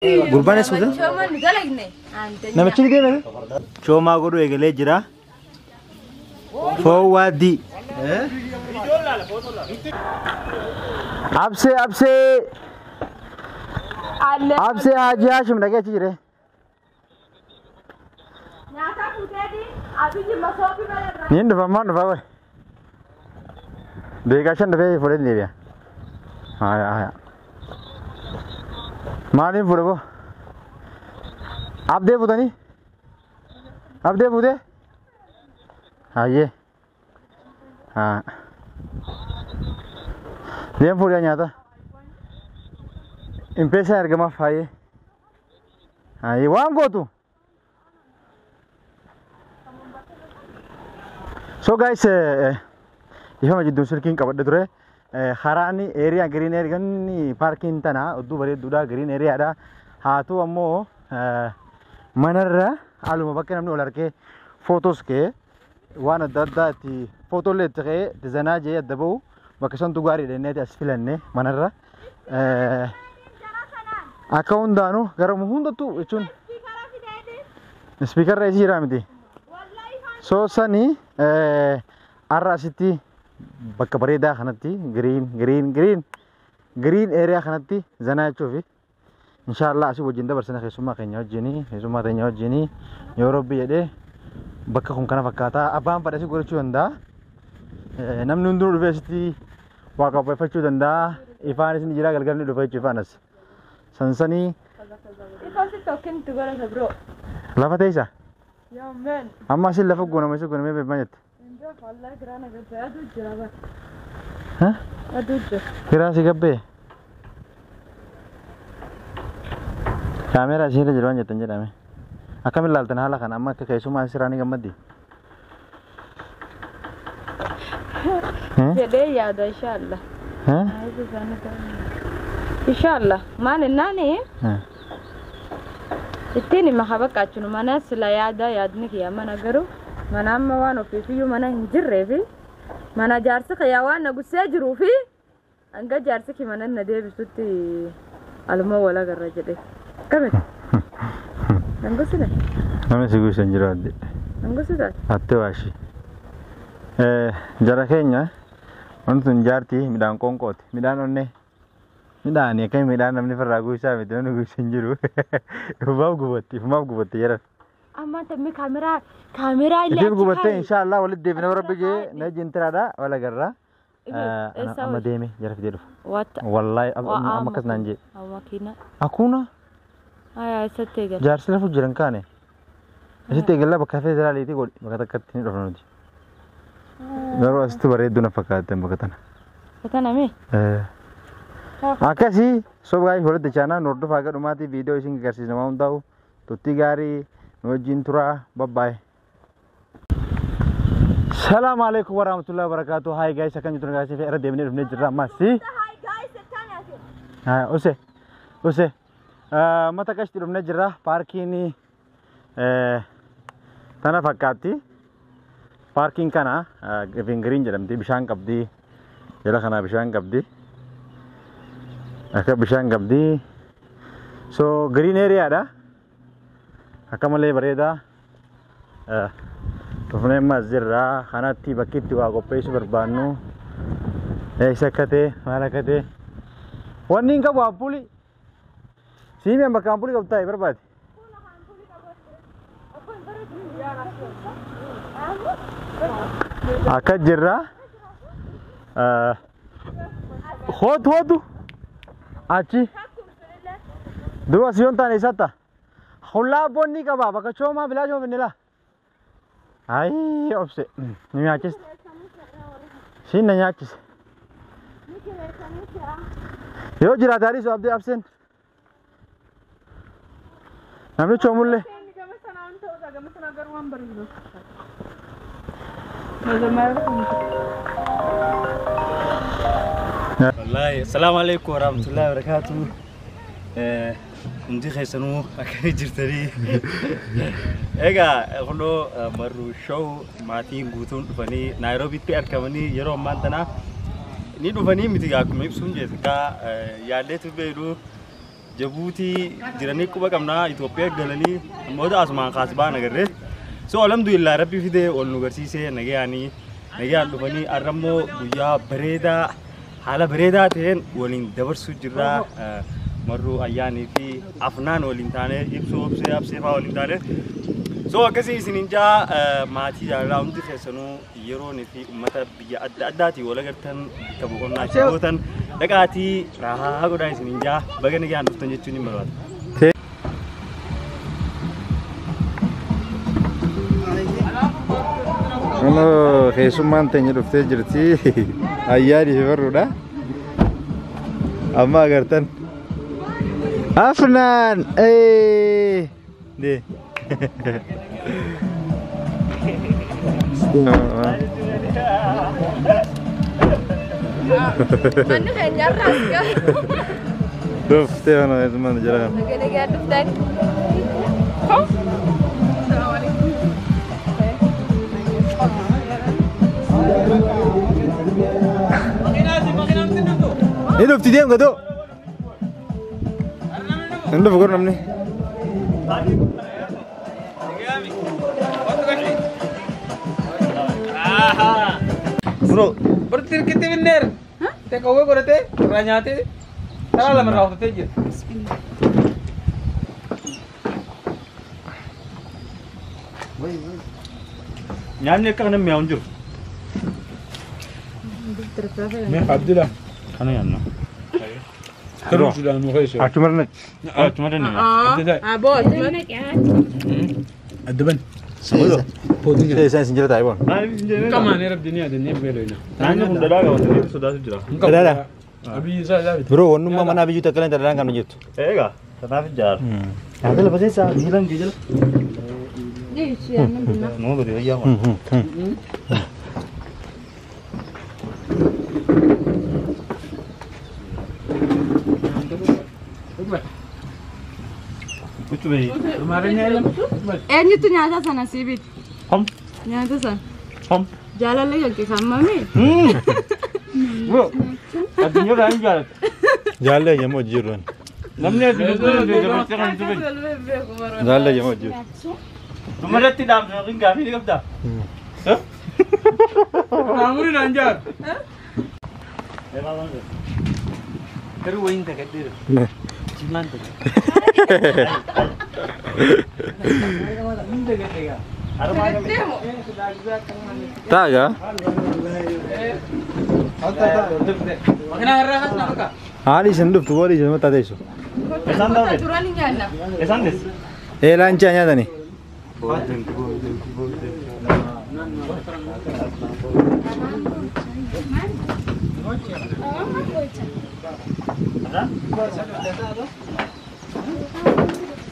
Gurbaan eessuudha? Namichi ni deeme? Shoomaa godhu eegalee jira. Fowwaaddi. Absee Haaji Haashim dhagee achi jire. Niin dhufa wai. Beekaa shan dhufee fudhee deebi'a. Haya. Maaliin fuudhe boo? Abdee fuutanii? Abdee fuutee? Hayyee. Deem fuudhee nyaata. Impeessaa ergamaaf hayyee. Hayyee waan gootu. So guys, ifama jidduun silkiin qabadhe ture. Haraani area green area ni parking tana uddu bareedduudha green area dha. Haatu ammoo manarra aluma bakka namni ol arkee photos kee waan adda addaatti photo illee itti ka'ee dizanaa jee adda ba'u bakka santu gaariidha inneeti as filanne manarra. Akka hundaanu garamu hundattu jechuun speaker reesii jira miti. So sani arra asitti bakka bareedaa kanatti green area kanatti zanaa jechuufi inshallah asii wajjin dabarsina keessummaa keenya wajjini yoo rabbi jedhee bakka kun kana fakkaata abbaan fadhasi godhachuu danda'a. Namni hundinuu dhufee asitti waa qopheeffachuu danda'a. Ifaanis ni jira galgalni dhufee jechuuf anas sansanii ifaansi tokkin itti godhata biroo lafa teessa yaa men amma asin lafa goonamee beekmaa jette. والله قرانا قبل أدو الجرابة ها؟ أدو الجر قراسي قبل كاميرا سيرة جلوان جتن جرامي أكمل لالتن حالا خان أما كيسو ما سيراني قمت دي جدي يادا إن شاء الله ها؟ إن شاء الله ما نناني التاني ما خبك أتشنو ما ناس لا يادني يا ما نقرو mana amma waan ofii fiyyuu mana hin jirree fi mana jaarsi yaa waan na gussee jiruu fi hanga jaarsi ki mana na deebisutti aluma wala garra jedhe kamete nangusine namni si gussan jiru adde nangusita atte waashi jara keenya wanti tun jaarti midhaan qoonqooti midhaan onne midhaan akka midhaan namni farraa gussaa miti namni gussan jiru ifumaaf gubatti jedhan amma tammi kaamera illee itti gubattee inshallah walitti deebinee rabbi jee na jintiraadha wala garra amma deeme jara fidee dhufu wallahi amma kas naan jee makina akuna aya isatte egal jaarsi lafu jiran kaane isitti egalla bakka federaaliiti godhi bakka takkatti ni dhufna nuti garuu asitti bareedduu na fakkaatan bakka tana mi akkasii sobaa walitti chaanaa nordofaa gadhumaatii viidiyoo isin agarsiisnamaa hundaa'u tutti gaarii نوجين ترى باي السلام عليكم ورحمة الله وبركاته. هاي جايز أكن جتنا جايز في أرد يمني رفني جرا ماسي هاي جايز الثانية أوسه ما تكاش ترفني جرا باركيني تنا فكاتي باركين كنا فينغرين جرام دي بشان كبدي جلا خنا بشان كبدي أكيد بشان كبدي so green area ada Akamale bereda, tufne mazirra, hanati bakit tua kopi berbanu, sekate, mana kate, warning ka wapuli, sini yang bakal puli kau tay berbat. Akad jirra, hot, aci, dua sion tan isata. Hula boni ka ba baka choma bila choma nila ai opse ni achis sin na achis yo jira dari so abde absent namni chomulle wallahi assalamu alaikum warahmatullahi wabarakatuh عندي خيسنو أكيد جرتني إيجا أقوله مرو شو ماتين قطون فني نيروبي تأر كماني يروم مانتنا نيدو فني متيجاكم يبسون جد كا يالله تبيرو Jabuutii jiranii quba qabnaa Itoophiyaa galanii ammoo asumaan kaasbaan agarree. So alhamdulillah rabbi fidee ol nu garsiisee nagaan dhufanii arrammoo guyyaa bareedaa haala bareedaa ta'een waliin dabarsuu jirra. Marruu ayyaanii fi afnaan waliin taane ibsuu absee fa'aa waliin taane. So akkasii isiniin jaa maatii jaalala hundi keessanuu yeroon fi uummata biyya adda addaatii wal agartan bakka boqonnaa gootan dhaqaatii raahaa godhaa isiniin jaa baga nagaan dhuftan jechuun hin barbaadu. Ono keessummaan teenya dhuftee jirti ayyaanii fi barruudha. Amma agartan Afnaan de Mana hanya raska. Dhuftee mana itu mana jalan. Nagaan dhuftan. Ini dhufti dia enggak tuh? Ini bukan namanya. Bro, berarti kita bener. Teh kau berarti ranyate. Salah lah merau teh je. Nyanyi kan namanya unjur. Meh Abdullah. Kana yanna. Terus sudah nuhai so. cuma nak. Cuma ini. Bos. Adban. Semua. Potunya. Saya senjata Taiwan. Kamu nih rab dunia dunia belo ini. Nanya pun dah ada waktu itu sudah sudah. Ada. Abi saya. Bro, onu mana biju tak kalian terang kan biju. Ega, tanah jar. Ada lepas itu sah hilang gejala. Ni siapa nak? No beri ayam. Kuch bhai. Kemarin ni Ni tu nyata sana sibit. Hum. Nyata sana. Hum. Jalan lagi ke kamar ni. Bro. Adanya dah jar. Jalan ya mau jiran. Namanya tu dia macam tu. Jalan ya mau jir. Kemarin tidak mungkin kami ni kapta. kamu ni lanjar. Terus wain tak ada. Ciman tu. Tak ya? Makna rahat nak ka? Ali sendu tu ali semua tak ada isu. Esan dah. Turun ni nyana. Esan des. Lancanya tadi.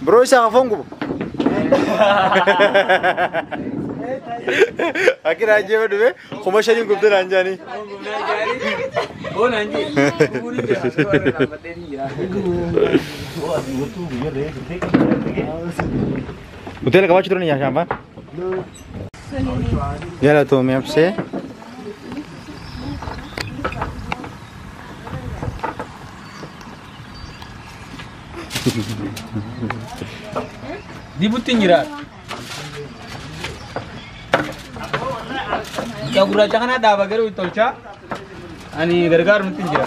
Bro, isa kafongo. Akhir aja berdua, komersialnya gubder anjani. Oh nanti. Puri dia. Betul kawan cerita ni ya siapa? Ya lah tu, map se. Dibutin jira. Kau gura jangan ada bagai itu tolcha. Ani gargar mungkin jira.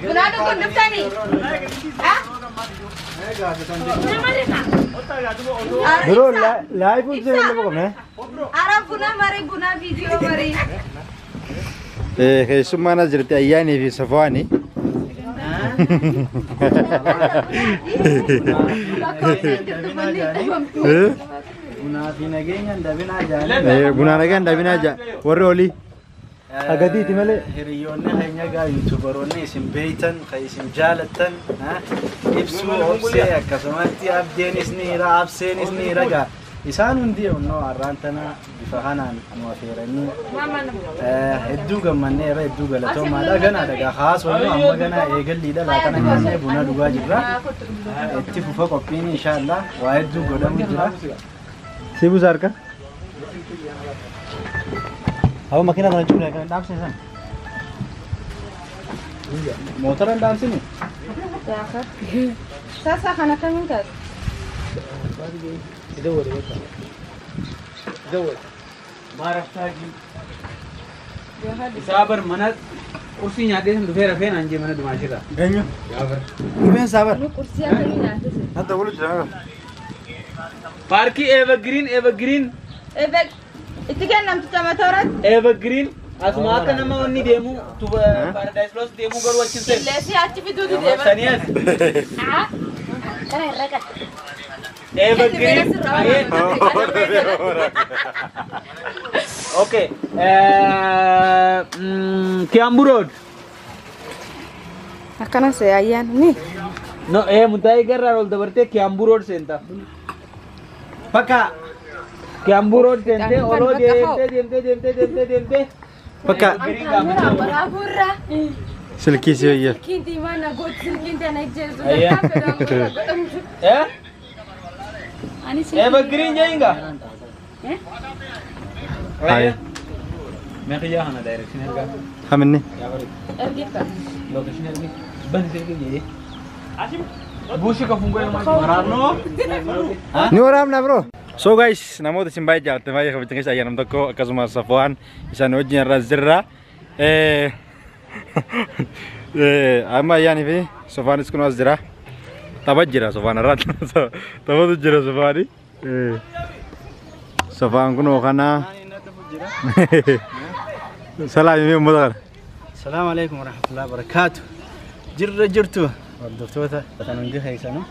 Bunado kon deftani. Bro, live pun saya belum bukan eh? Arab guna video mari. Kayak mana cerita ayani di Safwani? Gunakan Davin aja. Waroli. Agadi timale. Hiriyonni hanya ga YouTuberonni isin beeytan isin jaalatan ibsu obse akkasumatti abdeenis niira abseenis niira ga isaan hundi onno arraantana bifa kanaan nu afeeranii hedduu gammanneera hedduu galatoomaadha gana daga haas onno amma gana eegalliidha laaqana nyaannee buna dhugaa jirra itti fufa qophiin inshaallah waa hedduu godhamu jira Sibu Sarka. Aku makin ada cuma kan, dah sen. موتر دانسيني يا أخي ساسا خنا كمين كاس يدور يدور ما رفتاجي صابر منات كرسي نادي هم دفير فين أنجي من دماشيرا Eenyu? صابر Dhufeen saaba. نو كرسي كمين عندك Hadda waliin jira. باركي إيفا جرين إبك إتكلم نمت تماتورات إيفا جرين أسمع كنا ما وني ديمو تو بارادايس لوس ديمو قالوا وشين لسه هاتي في دودي ديما ثانية أنا رجعت إيفا جرين أوكي كيامبو رود أكنا سيايان ني No, mutai garra rol dabarte Kiambu Road senta. Paka Kiambu Road sente, olo demte. Paka برافورة Silkii si wayyaa. كنتي ما نقول كنتي أنا جزء أيه. Eh? أنا Eva Green jainga? Eh? Hai. मैं क्या हना डायरेक्शन है का Haminni. क्या करें أرجعك लोकेशन है बंद से के ये बुशी का फंगो मारनो Ni waraabna bro. So guys, namoota isin baay'ee jaallattan baay'ee kabajtan keessa ayyaanam tokko akkasumas Safwaan isaan wajjin irraa jirra. Amma ayyaanii fi Safwaanis kun as jira. Tapha jira Safwaan irratti. Taphatu jira Safwaani. Safwaan kun kana salaamii uummata kana. السلام عليكم ورحمة الله وبركاته جرتو والدكتورة تنندي هيسانو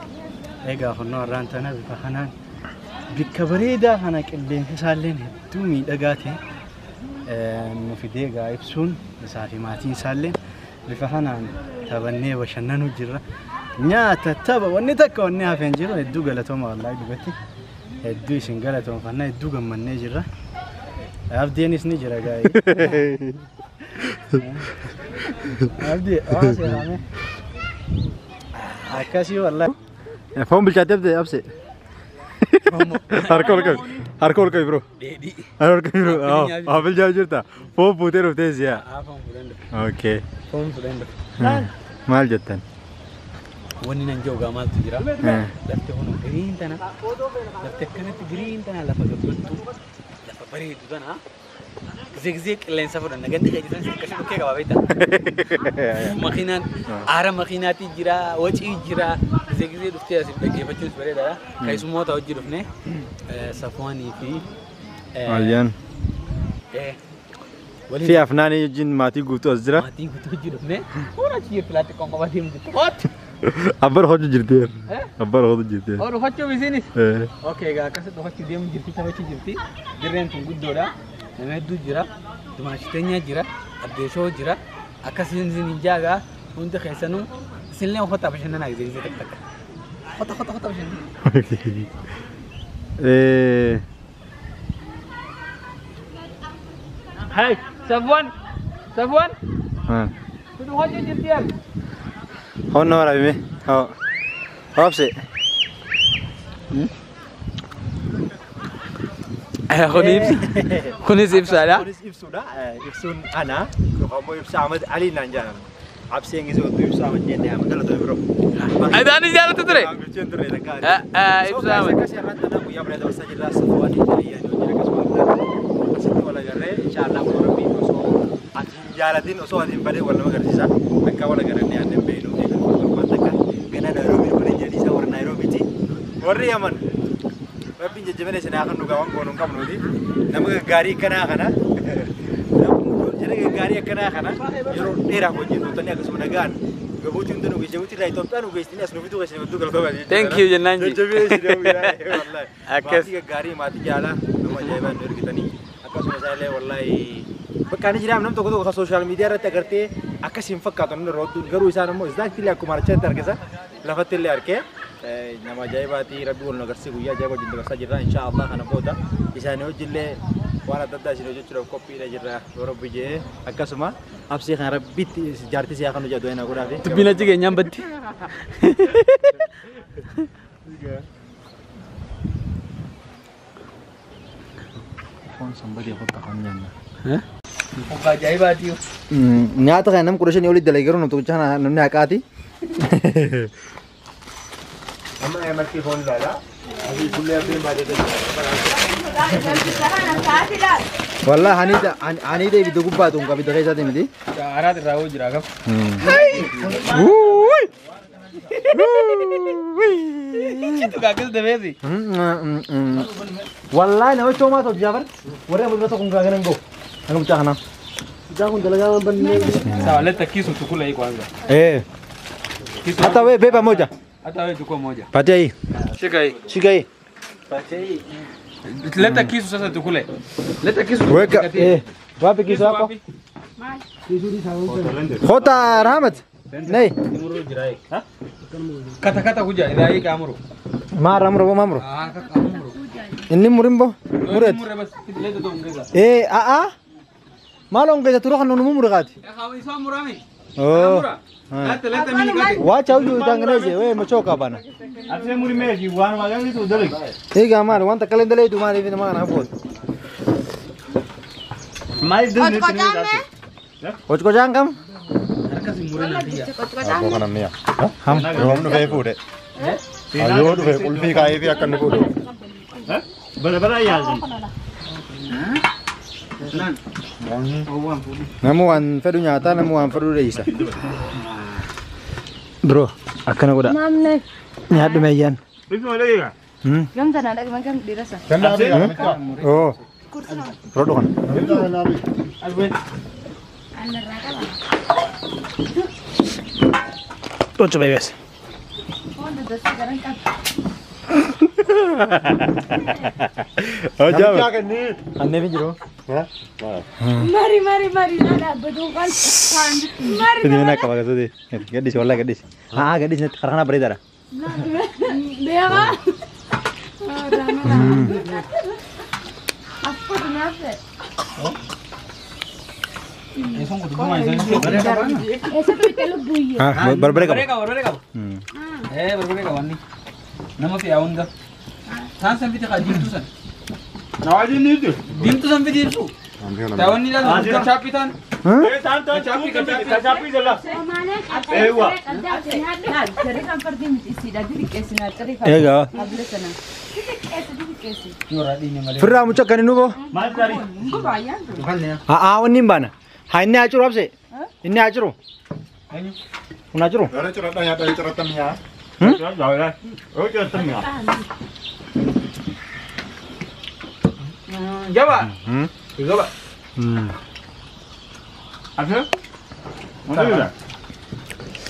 إيجا خلنا رانتنا بفخنان بكبريدا هنا كلين سالين دومي دقاتي مفيدي غايبسون مسافي ماتين سالين بفخنان تبني وشننو جرا نيا تتابع ونتك ونيا فين جرا الدو غلطهم والله دغتي الدو سنغلطهم فنا الدو غمني جرا أبدينيس نجرا غاي أبدي سلامي أكاسي والله Foon bilchaatee abse. Harka ol qabi bro. Harka ol qabi bro. Bilchaa jirta. Foon fuutee dhuftee siyaa. Okay. Phone friend Maal jettan? وني نجو غامال تجرا لفت هون جرين تنا لفت كانت جرين تنا لفت لفت بريد تنا زيك اللي نسافر نجند جاي تنسى كشف كيك بابيتا ماكينات عارم ماكيناتي جرا وجهي جرا زيك دفتي اسيب دقي بتشوف بريد كايس مو توجي دفنه صفواني في Alyaan. في أفنان يجين ماتي قوتو أزرا. ماتي قوتو جي دفنه ولا شيء بلاتي كونغ باتي مجتمعات أبر خود جرتير. أبر خود جرتير. और होचो business okay गा कसे तो होचो देम जिरती तवची जिरती दिरेन तुम गुद्दोड़ा नमे दु जिरा तुमाचितेnya jira adesho jira akasin zinjaga unta khesanu silne hota bashana na gidi tak tak hota bashana hai Safwan tu hocho jirtian هون نور أبي هو أبسي خنيس إبسالا إبسودا إبسون أنا كم إبس أحمد علي نانجان أبسي إنجز ودو إبس أحمد جنة أحمد لا تبرو هذا أنا جالس تدري إبس أحمد كسر رانتنا ويا بريد وسجل راس صفواني جاي نجرا كسبان أسيت ولا جرى إن شاء الله مربي وسو جالدين وسو هذين بدي ولا ما كرسيسا أكا ولا جرى نيا نبينو كنا نيروبي ولا jadi sahur Nairobi ti warri yaman rabbi jajjabane sana akan nuga wan gonun kam nudi nama gari kana kana jadi gari kana kana yoro dera ko jitu tanya ke semua gan gabuti untu nuga jabuti rai top tanu guys ini asnu fitu guys ini betul kalau kau thank you Jananji jajjabe sih wallahi akas gari mati jala nama jaiban nur kita ni akas sudah saya le wallahi Bukan aja nam toko toko social media rata करते akas infak atau nur rotu garu isana mo izdak tili aku marcha terkesa لفت اللي أركيه نما جايباتي ربي ولا نقصي ويا جايبه جند قصة جرا إن شاء الله أنا بودا إذا نوجد له وانا تدا شنو جت لو كوبي لجرا ورب بيجي أكاسما أبسي خان ربي جارتي سيا خانو جادو هنا كورا في تبينا تيجي nyambati Phone somebody aku tak kangen. Hah? Buka jaibati. nyaata kan nam kudashan oli dalai garu namtu chana namni akati amma emarti phone lala abi kulle apne baje de walla hanida bidu gubba tun ka bidu kaisa temidi Arat rawo jira kam. Itu gagal deh sih. wallahi na choma to Jafar wara mulba to kun ga ganan go angam chana Jangan dalaga banne. Sawa leta kisu tukula hii kwanza. hata wewe beba moja Hata wewe chukua moja. patia hii Shika hii. shika hii Leta kisu sasa tukule. Leta kisu. weka wapi kisu hapo khota rahmat nei Kata-kata kuja idai kamuru. ma ramro mamro Kamuru. inni murimbo muret Mure bas leta tu ongeza. malong ke turu kan nunu muragati Ya kau iswa murami. oh Leta mini kati. wacha uju tangneze wewe umechoka bana apne muri me ji wan wa gangi tu dalai higa mara wanta kalendale tu mara hivi maana hapo mai dun ne tini kochko jangam Kasi mure nanti ya. Ako ka na miya. ham Rom no fe fude. Ayo do fe kulfi kai fi akan ko do. bala bala ya ji namu an fedu nyata namu an fedu reisa bro akana goda Mamne. nyadu meyan bisu lagi ka Gam sana ada makan dirasa. Kan na miya. oh rodo kan to coba bes Oh jawab. Kya ni? anne भी jiro Mari nada betul kan. Mari. tadi mana kabar tu deh gadis wala gadis gadis net karena beri darah Dia kan. Apa tu nafsu? Eso ko tu mai sai. Ese tu itu lebih. berbeda Berbeda kau, berbeda kau. Berbeda kau ni. Nama si Aun dah. San sampai tak dim tu san. nawaji ni tu Dim tu sampai dim tu. Tawan ni dah kacapi tan. tan tan kacapi jala ewa Jadi kan pergi mesti dah diri kesina tadi kan. ya Abis sana. Diri kesi. Nora di ni male. firra mucak kan nubo mas dari Kau bayar tu. awan nimbana ha inni achuru abse inni achuru Ayo. una achuru Dari cerat ya dari cerat miya. rồi đây ôi trời tâm nhỉ Jawab. Jawab. ăn thế ăn thế rồi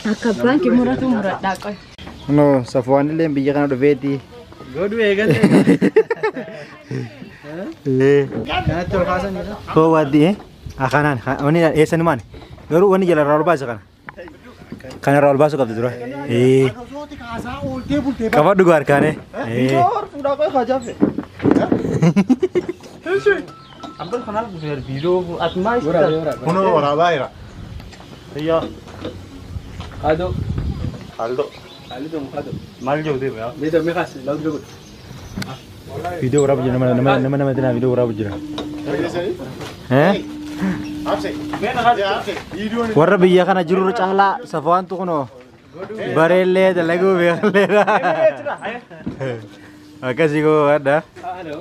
Akaban ki murah tu murah dah kau. no safwan ile biya kan do veti Godu ya kan. Kana to kasan ni. ko wadi akanan oni esan man garu oni jala rawal basa kan rawal basa ka duro kafa dugar kane Sudah kau kaja fe. ambil kenal biar video asma Kuno ora baira. iya Kado. aldo Ali dong kado. mal jauh deh ya Dia dah mekas, lalu juga. video ora bujina nama tena video ora bujina Apse. bena kan Video ni. warra biya kana jurur cahla safwan tu kono barelle da lagu biyalle makasih ko ada Halo.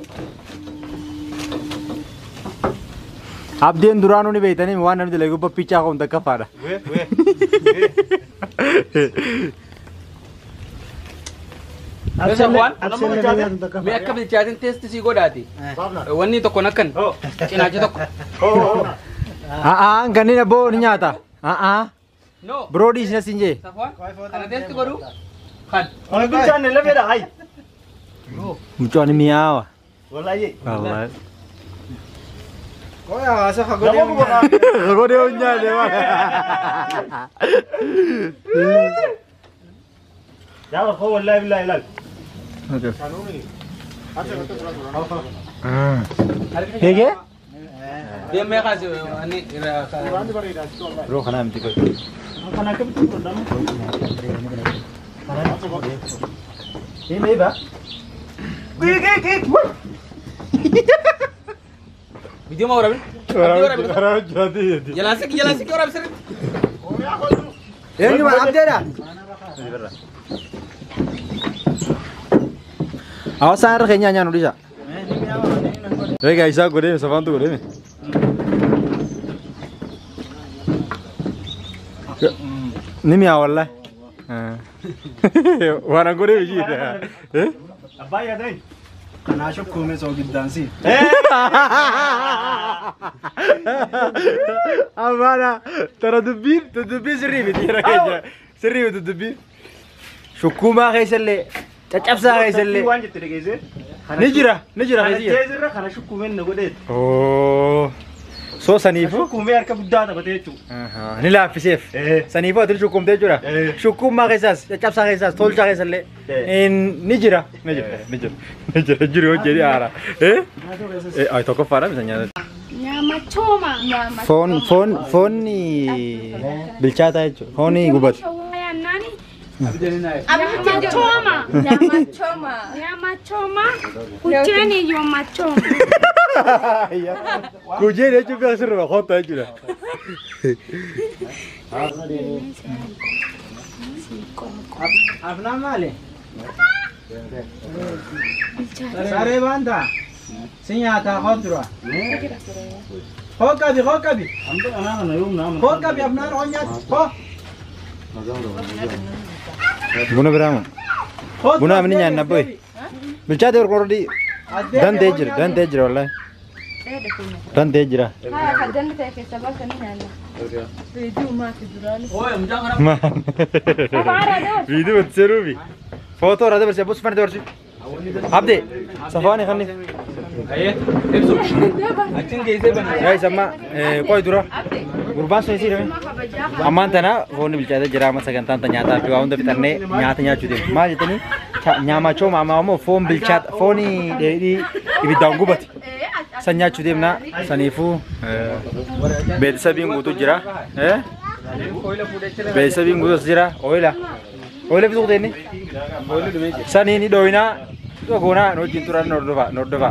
abdien durano ni beitani wan ni lagu pa picha ko ndaka pada we Absen wan. Absen Me akka bil chatin test si godati. Wani to konakan. oh Ina je to. oh ganina bo ni nyata No. brody sina sinje Safwan. Ana test baru. Kan. kalau bisa nih lebih dah hai mucho ni miawa wallahi wallahi Kau ya asa kau Gak mau buka. ko de onya de wa Ya kau wallahi billahi lal. okay hege Dia mekas ani ira ka. bro kana amti ko Kana ke betul dalam. ini ba Video mau berapa? Jalasik orang sering. Ini mana update dah? Awas sana kayaknya nyanyi nulis ya. Eh guys, aku deh, sama tu deh. Ni mi awal lah. Warna gue deh biji dah. Abah ya deh. Kana shukkume soo giddaansi. Amana, terdebir seri betul kayaknya. Seri betul terdebir. Shukuma kayak sele, cacap sah kayak sele. Wan jadi kayaknya. Nijira kayak sih. Jazirah karena shukumen nego deh. Oh, so sanifu. Shukumen harga buddha tak betul itu. Ni lah fisif. Sanifu tu shukum tu jura. Shukum mah kayak sas, cacap sah kayak sas, tol sah kayak sele. Nijira juru jadi arah. Ay toko fara misalnya. Nyama coma. Phone ni bilchata itu. Phone ni gubat. Nyama coma. Kuceni nyama coma. Kucing dia juga seru, kota juga. Afna male. Sare banda. Sinyata khodra. Hokabi. Ambil anak nayum nama. Hokabi afna ronyat. Ho. Buna berapa? Buna ini nyanyi apa? Bilchata orang di dan tejir oleh. Dan tejir. Kajan kita kesabah kan nyana. Video mati durani. Oh, jangan orang. Video seru bi. Foto ada bersih, bos mana bersih? Abdi, Safani kan ni. Ayah, itu. Acing kayak bana. Guys, sama kau itu Urban so isi rame. Aman tanah, phone bilchata jera masa gantan tanyata, tapi awam tapi tanne nyatanya cuci. Mah jadi ni, nyama cuma mama phone bilchat, phone ni dari ibi danggu bat. Sanya cuci mana, sanifu. Bedsa bingung tu jera, Bedsa bingung tu jera, oilah betul deh ni. Sani ni doina, tu aku na, no cinturan nordova.